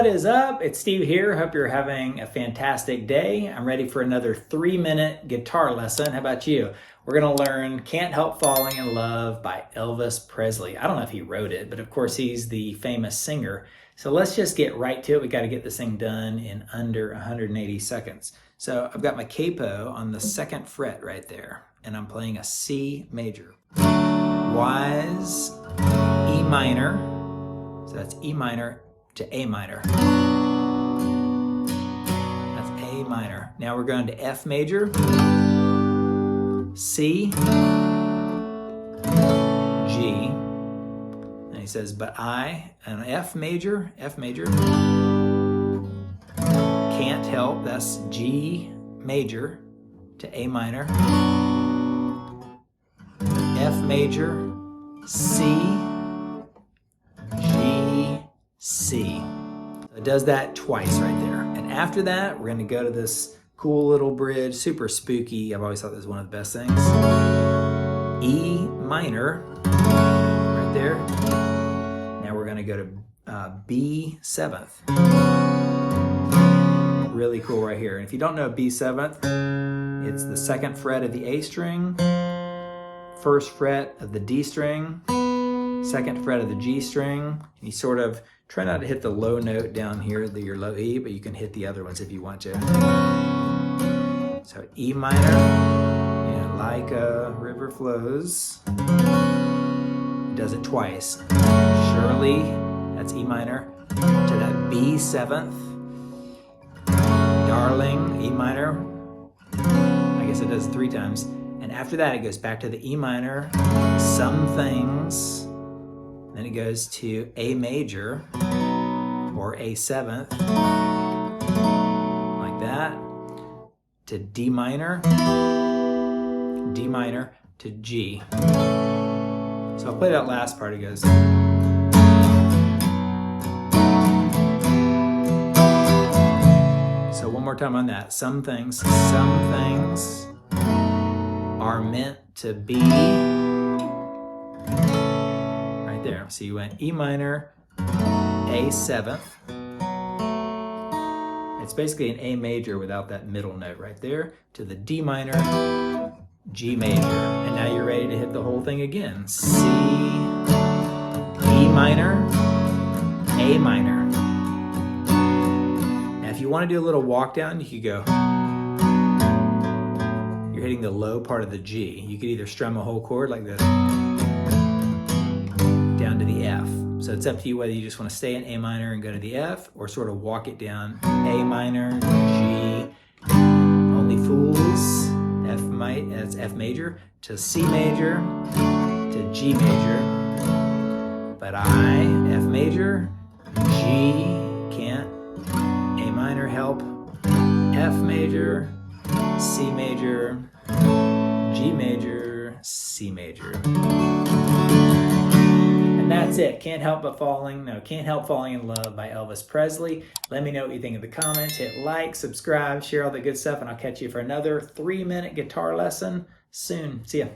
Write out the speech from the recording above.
What is up? It's Steve here. Hope you're having a fantastic day. I'm ready for another 3-minute guitar lesson. How about you? We're going to learn Can't Help Falling in Love by Elvis Presley. I don't know if he wrote it, but of course he's the famous singer. So let's just get right to it. We got to get this thing done in under 180 seconds. So I've got my capo on the 2nd fret right there, and I'm playing a C major. Wise, E minor, so that's E minor to A minor. That's A minor. Now we're going to F major, C, G, and he says, but I, an F major, can't help, that's G major to A minor, F major, C, G, C. It does that twice right there. And after that, we're going to go to this cool little bridge, super spooky. I've always thought this was one of the best things. E minor, right there. Now we're going to go to B 7th. Really cool right here. And if you don't know B 7th, it's the 2nd fret of the A string, 1st fret of the D string, 2nd fret of the G string. And you sort of try not to hit the low note down here, your low E, but you can hit the other ones if you want to. So E minor, and like a river flows, does it twice. Surely, that's E minor, to that B 7th. Darling, E minor, I guess it does it 3 times. And after that, it goes back to the E minor, some things. Then it goes to A major, or A 7th, like that, to D minor to G. So I'll play that last part. It goes. So one more time on that. Some things are meant to be. There. So you went E minor, A 7th. It's basically an A major without that middle note right there, to the D minor, G major. And now you're ready to hit the whole thing again. C, E minor, A minor. Now if you want to do a little walk down, you could go. You're hitting the low part of the G. You could either strum a whole chord like this, down to the F. So it's up to you whether you just want to stay in A minor and go to the F, or sort of walk it down. A minor, G, only fools, that's F major, to C major, to G major. But I, F major, G, can't, A minor, help, F major, C major, G major, C major. That's it. Can't Help Falling in Love by Elvis Presley. Let me know what you think in the comments. Hit like, subscribe, share all the good stuff, and I'll catch you for another 3-minute guitar lesson soon. See ya.